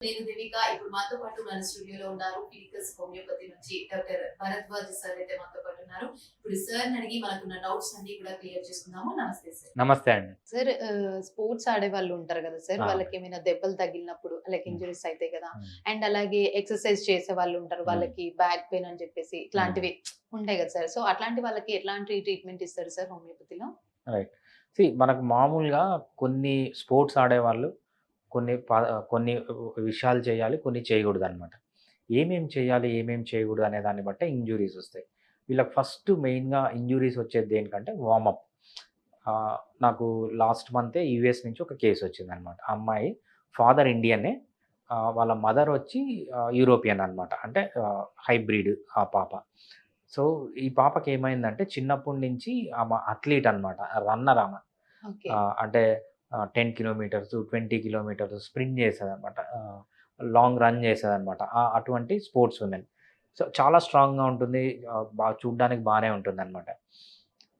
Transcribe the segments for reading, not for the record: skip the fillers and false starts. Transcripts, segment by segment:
నేను దేవిక. ఇప్పుడు మాతో పాటు మన స్టూడియోలో ఉన్నారు ఫిలికస్ హోమియోపతి నుంచి డాక్టర్ భరద్వాజ్ సార్ అయితే మాతో పాటు ఉన్నారు. ఇప్పుడు సార్‌ని అడిగి మనకున్న డౌట్స్ అన్నీ కూడా క్లియర్ చేసుకుందాము. నమస్తే సార్. నమస్తే అండి. సార్ స్పోర్ట్స్ ఆడేవాళ్ళు ఉంటారు కదా సార్! ఆ! వాళ్ళకేమైనా దెబ్బలు తగిలినప్పుడు లైక్ హ్మ్. ఇంజ్యూరీస్ అయితాయి కదా! హ్మ్. అండ్ అలాగే ఎక్సర్‌సైజ్ చేసేవాళ్ళు ఉంటారు. హ్మ్. వాళ్ళకి బ్యాక్ పెయిన్ అని చెప్పేసి హ్మ్. ఇట్లాంటివి ఉంటాయి కదా సార్! సో, అట్లాంటి వాళ్ళకి ఎట్లాంటి ట్రీట్మెంట్ ఇస్తారు సార్ హోమియోపతిలో? రైట్. మనకు మామూలుగా కొన్ని స్పోర్ట్స్ ఆడేవాళ్ళు కొన్ని ప కొన్ని విషయాలు చేయాలి, కొన్ని చేయకూడదనమాట. ఏమేం చేయాలి, ఏమేం చేయకూడదు అనే దాన్ని బట్టే ఇంజ్యూరీస్ ఒస్తాయి. వీళ్ళకి ఫస్ట్ మెయిన్‌గా ఇంజ్యూరీస్ వచ్చేది దేనికంటే వార్మప్. ఆహ్, నాకు లాస్ట్ మంతే యూఎస్ నుంచి ఒక కేస్ వచ్చిందనమాట. ఆ అమ్మాయి ఫాదర్ ఇండియనే. వాళ్ళ మదర్ వచ్చి యూరోపియన్ అనమాట. అంటే హైబ్రిడ్ ఆ పాప. సో, ఈ పాపకేమైందంటే చిన్నప్పటి నుంచి ఆమె అథ్లీట్ అనమాట. రన్నర్ ఆమె. ఓకే. అంటే 10 కిలోమీటర్స్, 20 కిలోమీటర్స్ స్ప్రింట్ చేసేదనమాట. లాంగ్ రన్ చేసేదనమాట. అటువంటి స్పోర్ట్స్ ఉమెన్. సో, చాలా స్ట్రాంగ్‌గా ఉంటుంది. చూడ్డానికి బానే ఉంటుందనమాట.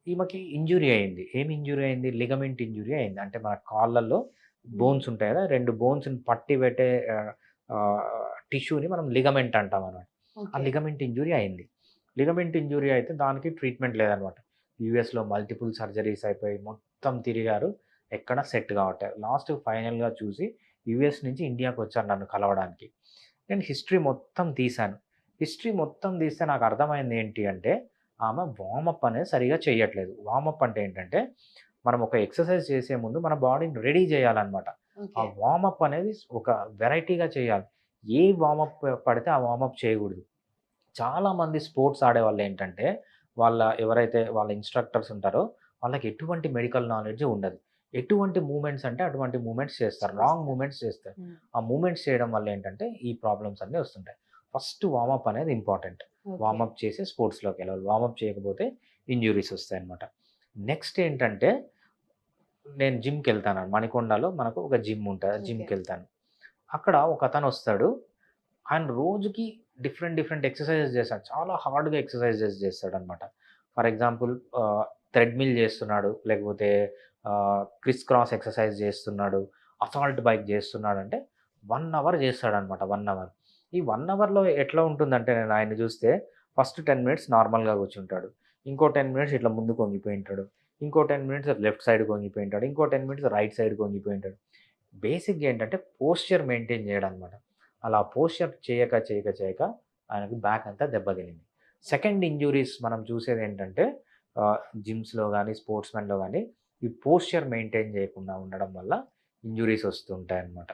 ఈమెకి ఇంజ్యూరీ అయింది. ఏమి ఇంజ్యూరీ అయింది? లిగమెంట్ ఇంజ్యూరీ అయింది. అంటే మన కాళ్ళల్లో హ్మ్. బోన్స్ ఉంటాయి కదా! 2 బోన్స్‌ని పట్టి పెట్టే ఆహ్, ఆహ్, టిష్యూని మనం లిగమెంట్ అంటామనమాట. ఆ ఓకే. లిగమెంట్ ఇంజ్యూరీ అయింది. లిగమెంట్ ఇంజ్యూరీ అయితే దానికి ట్రీట్మెంట్ లేదనమాట. యూఎస్‌లో మల్టిపుల్ సర్జరీస్ అయిపోయి మొత్తం తిరిగారు. ఎక్కడ సెట్ కావట్లేదు. లాస్ట్ ఫైనల్‌గా చూసి యూఎస్ నుంచి ఇండియాకొచ్చారు నన్ను కలవడానికి. నేను హిస్టరీ మొత్తం తీశాను. హిస్టరీ మొత్తం తీస్తే నాకు అర్థమైంది ఏంటి అంటే, ఆమె వార్మప్ అనేది సరిగ్గా చేయట్లేదు. వార్మప్ అంటే ఏంటంటే, మనం ఒక ఎక్సర్సైజ్ చేసే ముందు మన బాడీని రెడీ చేయాలనమాట. ఆ ఓకే. వార్మప్ అనేది ఒక వెరైటీగా చేయాలి. ఏ వార్మప్ పడితే ఆ వార్మప్ చేయకూడదు. చాలామంది స్పోర్ట్స్ ఆడేవాళ్ళేంటంటే, ఎవరైతే వాళ్ళ ఇన్‌స్ట్రక్టర్స్ ఉంటారో, వాళ్ళకి ఎటువంటి మెడికల్ నాలెడ్జ్ ఉండదు. ఎటువంటి మూవ్‌మెంట్స్ అంటే అటువంటి మూవ్‌మెంట్స్ చేస్తారు. రాంగ్ చేస్తారు. మూవ్‌మెంట్స్ చేస్తారు. హ్మ్. ఆ మూవ్‌మెంట్స్ చేయడం వల్ల ఏంటంటే, ఈ ప్రాబ్లమ్స్ అన్నీ వస్తుంటాయి. ఫస్ట్ వార్మప్ అనేది ఇంపార్టెంట్. ఓకే. వార్మప్ చేసి స్పోర్ట్స్‌లోకెళ్ళాలి. వార్మప్ చేయకపోతే ఇంజ్యూరీస్ వస్తాయన్నమాట. నెక్స్ట్ ఏంటంటే, నేను జిమ్‌కెళ్తాను. మణికొండలో మనకు ఒక జిమ్ ఉంటది. ఓకే. జిమ్‌కెళ్తాను. అక్కడ ఒకతనొస్తాడు. ఆయన రోజుకి డిఫరెంట్, డిఫరెంట్ ఎక్సర్‌సైజెస్ చేస్తాడు. చాలా హార్డ్‌గా ఎక్సర్‌సైజెస్ చేస్తాడనమాట. ఫర్ ఎగ్జాంపుల్ థ్రెడ్‌మిల్ చేస్తున్నాడు. లేకపోతే క్రిస్ క్రాస్ ఎక్సర్‌సైజ్ చేస్తున్నాడు. అసాల్ట్ బైక్ చేస్తున్నాడంటే 1 అవర్ చేస్తాడనమాట. 1 అవర్. ఈ 1 అవర్‌లో ఎట్లా ఉంటుందంటే నేను ఆయన్ని చూస్తే ఫస్ట్ 10 మినిట్స్ నార్మల్‌గా కూర్చుంటాడు. ఇంకో 10 మినిట్స్ ఇట్లా ముందుకు వంగిపోయి ఉంటాడు. ఇంకో 10 మినిట్స్ లెఫ్ట్ సైడ్‌కి వంగిపోయి ఉంటాడు. ఇంకో 10 మినిట్స్ రైట్ సైడ్‌కి వంగిపోయి ఉంటాడు. బేసిక్‌గా ఏంటంటే పోస్చర్ మెయింటైన్ చేయడనమాట. అలా పోస్చర్ చేయక ఆయనకి బ్యాక్ అంతా దెబ్బతినింది. సెకండ్ ఇంజ్యూరీస్ మనం చూసేదేంటంటే జిమ్స్‌లో గాని, స్పోర్ట్స్‌మెన్‌లో గాని ఈ పోస్చర్ మెయింటైన్ చేయకుండా ఉండడం వల్ల ఇంజ్యూరీస్ వస్తూ ఉంటాయన్నమాట.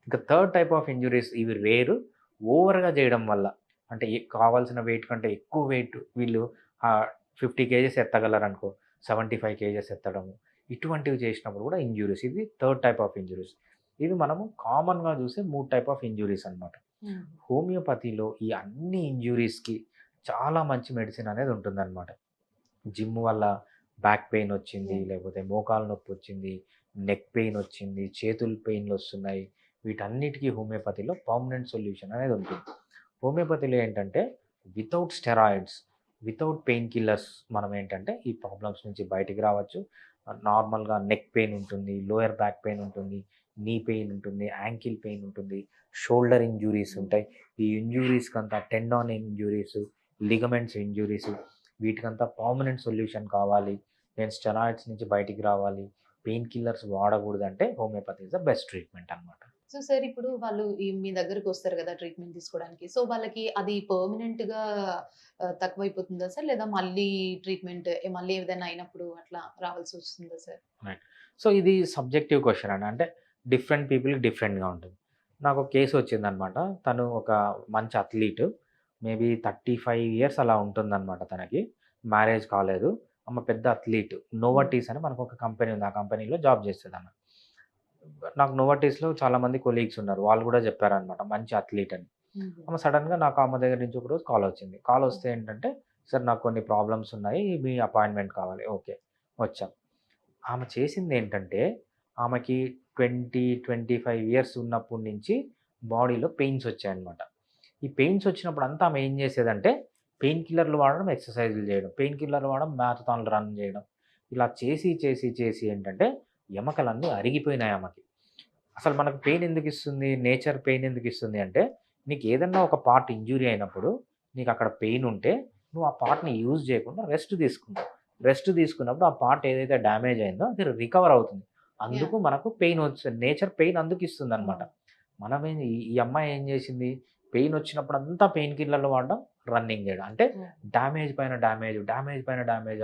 ఇంకా థర్డ్ టైప్ ఆఫ్ ఇంజ్యూరీస్ ఇవి రేరు. ఓవర్‌గా చేయడం వల్ల అంటే కావాల్సిన వెయిట్ కంటే ఎక్కువ వెయిట్ వీళ్ళు 50 కేజెస్ ఎత్తగలరనుకో, 75 కేజెస్ ఎత్తడము. ఇటువంటివి చేసినప్పుడు కూడా ఇంజ్యూరీస్. ఇది థర్డ్ టైప్ ఆఫ్ ఇంజ్యూరీస్. ఇవి మనము కామన్‌గా చూసే 3 టైప్ ఆఫ్ ఇంజ్యూరీస్ అన్నమాట. హ్మ్. హోమియోపతిలో ఈ అన్ని ఇంజ్యూరీస్‌కి చాలా మంచి మెడిసిన్ అనేది ఉంటుందన్నమాట. జిమ్ వల్ల బ్యాక్ పెయిన్ వచ్చింది, యాహ్! లేకపోతే మోకాలు నొప్పొచ్చింది, నెక్ పెయిన్ వచ్చింది, చేతులు పెయిన్‌లొస్తున్నాయి. వీటన్నిటికి హోమియోపతిలో పర్మనెంట్ సొల్యూషన్ అనేది ఉంటుంది. హోమియోపతిలో ఏంటంటే without steroids, without pain killers మనం ఏంటంటే ఈ ప్రాబ్లమ్స్ నుంచి బయటికి రావచ్చు. నార్మల్‌గా నెక్ పెయిన్ ఉంటుంది, లోయర్ బ్యాక్ పెయిన్ ఉంటుంది, నీ పెయిన్ ఉంటుంది, యాంకిల్ పెయిన్ ఉంటుంది, షోల్డర్ ఇంజ్యూరీస్ హ్మ్. ఉంటాయి. ఈ ఇంజ్యూరీస్‌కంతా టెండాన్ ఇంజ్యూరీస్, లిగమెంట్స్ ఇంజ్యూరీస్ వీటికంతా పర్మనెంట్ సొల్యూషన్ కావాలి. నేను స్టెరాయిడ్స్ నుంచి బయటికి రావాలి. పెయిన్ కిల్లర్స్ వాడకూడదంటే homeopathy is the best treatment అనమాట. సో, సార్ ఇప్పుడు వాళ్ళు మీ దగ్గరకొస్తారు గదా! ట్రీట్మెంట్ తీసుకోవడానికి. సో, వాళ్ళకి అది పర్మనెంట్‌గా తక్కువైపోతుందా సార్? లేదా మళ్ళీ ట్రీట్మెంట్ మళ్ళీ ఏదైనా అయినప్పుడు అట్లా రావాల్సొస్తుందా సార్? రైట్. సో, ఇది సబ్జెక్టివ్ క్వెషన్ అండి. అంటే డిఫరెంట్ పీపుల్‌కి డిఫరెంట్‌గా ఉంటుంది. నాకొక కేస్ వచ్చిందనమాట. తను ఒక మంచి అథ్లీట్. మేబీ 35 ఇయర్స్ అలా ఉంటుందనమాట తనకి. మ్యారేజ్ కాలేదు. ఆమె పెద్ద అథ్లీట్. హ్మ్. నోవార్టిస్ అని మనకొక కంపెనీ ఉంది. ఆ కంపెనీలో జాబ్ చేస్తదామె. నాకు నోవార్టిస్‌లో చాలామంది కొలీగ్స్ ఉన్నారు. వాళ్ళు గూడా చెప్పారనమాట. మంచి అథ్లీట్ అని. హుహు. సడెన్‌గా నాకు ఆమె దగ్గర నుంచి ఒకరోజు కాలొచ్చింది. కాలొస్తే ఓకే. ఏంటంటే, "సార్ నాకు కొన్ని ప్రాబ్లమ్స్ ఉన్నాయి. మీ అపాయింట్‌మెంట్ కావాలి." ఓకే. వచ్చాం. ఆమె చేసిందేంటంటే, ఆమెకి 25 ఇయర్స్ ఉన్నప్పటి నుంచి బాడీలో పెయిన్స్ వచ్చాయన్నమాట. ఈ పెయిన్స్ వచ్చినప్పుడంతా ఆమె ఏం చేసేదంటే, పెయిన్ కిల్లర్‌లు వాడడం, ఎక్సర్‌సైజులు చేయడం. పెయిన్ కిల్లర్‌లు వాడడం, మ్యారథాన్‌లు రన్ చేయడం. ఇలా చేసి ఏంటంటే, ఎముకలన్నీ అరిగిపోయినాయి ఆమెకి. అసలు మనకు పెయిన్ ఎందుకు ఇస్తుంది? నేచర్ పెయిన్ ఎందుకు ఇస్తుంది అంటే, నీకు ఏదన్నా ఒక పార్ట్ ఇంజ్యూరీ అయినప్పుడు, నీకు అక్కడ పెయిన్ ఉంటే, నువ్వు ఆ పార్ట్‌ని యూజ్ చేయకుండా రెస్ట్ తీసుకుంటావు. రెస్ట్ తీసుకున్నప్పుడు ఆ పార్ట్ ఏదైతే డ్యామేజ్ అయిందో అది రికవర్ అవుతుంది. యాహ్! అందుకు మనకు పెయిన్ వస్తుంది. నేచర్ పెయిన్ అందుకు ఇస్తుందనమాట. అవును. మనమేం ఈ అమ్మాయి ఏం చేసింది? పెయిన్ వచ్చినప్పుడంతా పెయిన్ కిల్లర్‌లు వాడడం, రన్నింగ్ చేయడం. అంటే హ్మ్. డ్యామేజ్ పైన డ్యామేజ్, డ్యామేజ్ పైన డ్యామేజ్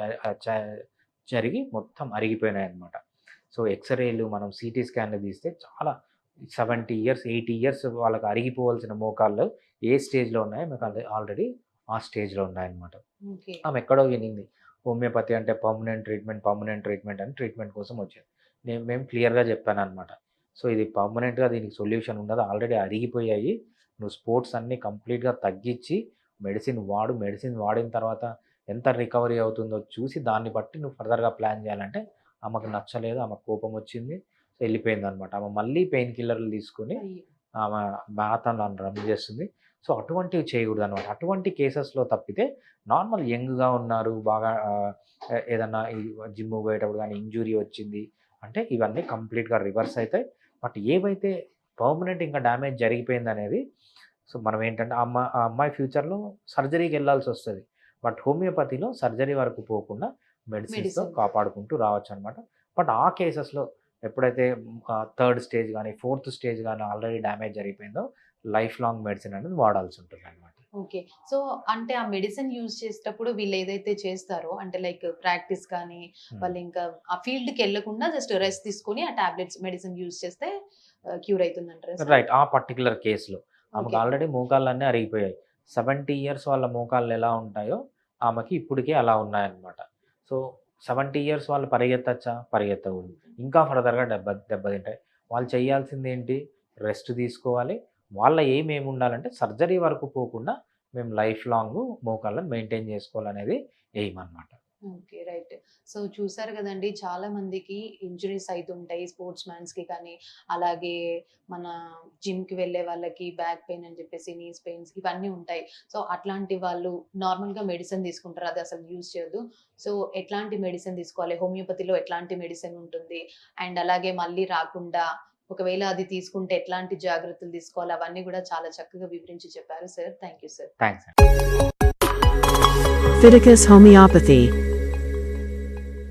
జరిగి మొత్తం అరిగిపోయినాయన్నమాట. సో, ఎక్స్‌రేలు మనం సీటీ స్కాన్‌లు తీస్తే చాలా 70 ఇయర్స్, 80 ఇయర్స్ వాళ్ళకి అరిగిపోవాల్సిన మోకాళ్ళు ఏ స్టేజ్‌లో ఉన్నాయో మీకు ఆల్రెడీ ఆ స్టేజ్‌లో ఉన్నాయన్నమాట. ఓకే. ఆమె ఎక్కడో వినింది. హోమియోపతి అంటే పర్మనెంట్ ట్రీట్మెంట్ అని ట్రీట్మెంట్ కోసం వచ్చేది. మేము క్లియర్‌గా చెప్పాననమాట. సో, ఇది పర్మనెంట్‌గా దీనికి సొల్యూషన్ ఉండదు. ఆల్రెడీ అరిగిపోయాయి. నువ్వు స్పోర్ట్స్ అన్నీ కంప్లీట్‌గా తగ్గించి మెడిసిన్ వాడు. మెడిసిన్ వాడిన తర్వాత ఎంత రికవరీ అవుతుందో చూసి దాన్ని బట్టి నువ్వు ఫర్దర్‌గా ప్లాన్ చేయాలంటే ఆమెకు నచ్చలేదు. ఆమెకు కోపమొచ్చింది. సో, ఎళ్ళిపోయిందనమాట. ఆమె మళ్ళీ పెయిన్ కిల్లర్‌లు తీసుకొని అయ్యో! ఆమె మ్యారథాన్ రన్ చేస్తుంది. సో, అటువంటివి చేయకూడదనమాట. అటువంటి కేసెస్‌లో తప్పితే నార్మల్ యంగ్‌గా ఉన్నారు. బాగా ఏదన్నా ఈ జిమ్‌కి పోయేటప్పుడు గానీ ఇంజ్యూరీ వచ్చింది అంటే ఇవన్నీ కంప్లీట్‌గా రివర్స్ అయితాయి. బట్ ఏవైతే పర్మనెంట్ ఇంకా డ్యామేజ్ జరిగిపోయిందనేది సో, మనం ఏంటంటే ఆ అమ్మాయి ఫ్యూచర్‌లో సర్జరీకెళ్ళాల్సొస్తది. బట్ హోమియోపతిలో సర్జరీ వరకు పోకుండా మెడిసిన్స్‌తో మెడిసిన్. కాపాడుకుంటూ రావచ్చనమాట. బట్ ఆ కేసెస్‌లో ఎప్పుడైతే థర్డ్ స్టేజ్ గాని, ఫోర్త్ స్టేజ్ గాని ఆల్రెడీ డ్యామేజ్ జరిగిపోయిందో లైఫ్ లాంగ్ మెడిసిన్ అనేది వాడాల్సుంటుందనమాట. ఓకే. సో, అంటే ఆ మెడిసిన్ యూజ్ చేసేటప్పుడు వీళ్ళేదైతే చేస్తారో అంటే లైక్ ప్రాక్టీస్ కానీ, హ్మ్. వాళ్ళింకా ఆ ఫీల్డ్‌కెళ్ళకుండా జస్ట్ రెస్ట్ తీసుకొని ఆ టాబ్లెట్స్ మెడిసిన్ యూజ్ చేస్తే క్యూర్ అయితుందంటారా సార్? రైట్. ఆ పర్టిక్యులర్ కేస్‌లో. ఆమెకు ఓకే. ఆల్రెడీ మోకాళ్ళన్నీ అరిగిపోయాయి. 70 ఇయర్స్ వాళ్ళ మోకాళ్ళు ఎలా ఉంటాయో, ఆమెకి ఇప్పటికే అలా ఉన్నాయన్నమాట. సో, 70 ఇయర్స్ వాళ్ళు పరిగెత్తచ్చా? పరిగెత్తకూడదు. ఇంకా ఫర్దర్‌గా దెబ్బతింటాయి. వాళ్ళు చేయాల్సిందేంటి? రెస్ట్ తీసుకోవాలి. వాళ్ళ ఎయిమ్ ఏముండాలంటే సర్జరీ వరకు పోకుండా మేము లైఫ్ లాంగు మోకాళ్ళని మెయింటైన్ చేసుకోవాలనేది ఎయిమ్ అన్నమాట. ఓకే. రైట్. సో, చూసారు గదండీ! చాలా మందికి ఇంజ్యూరీస్ అయితుంటాయి. స్పోర్ట్స్ మ్యాన్స్‌కి కానీ, అలాగే మన జిమ్‌కి వెళ్ళే వాళ్ళకి బ్యాక్ పెయిన్ అని జెప్పేసి, నీస్ పెయిన్స్ ఇవన్నీ ఉంటాయి. సో, అట్లాంటి వాళ్ళు నార్మల్‌గా మెడిసిన్ తీసుకుంటారు. అది అసలు యూజ్ చేయొద్దు. సో, ఎట్లాంటి మెడిసిన్ తీసుకోవాలి? హోమియోపతిలో ఎట్లాంటి మెడిసిన్ ఉంటుంది? అండ్ అలాగే మళ్ళీ రాకుండా ఒకవేళ అది తీసుకుంటే ఎట్లాంటి జాగ్రత్తలు తీసుకోవాలి? అవన్నీ గూడా చాలా చక్కగా వివరించి చెప్పారు sir. Thank you sir. Thanks. Fiticus Homeopathy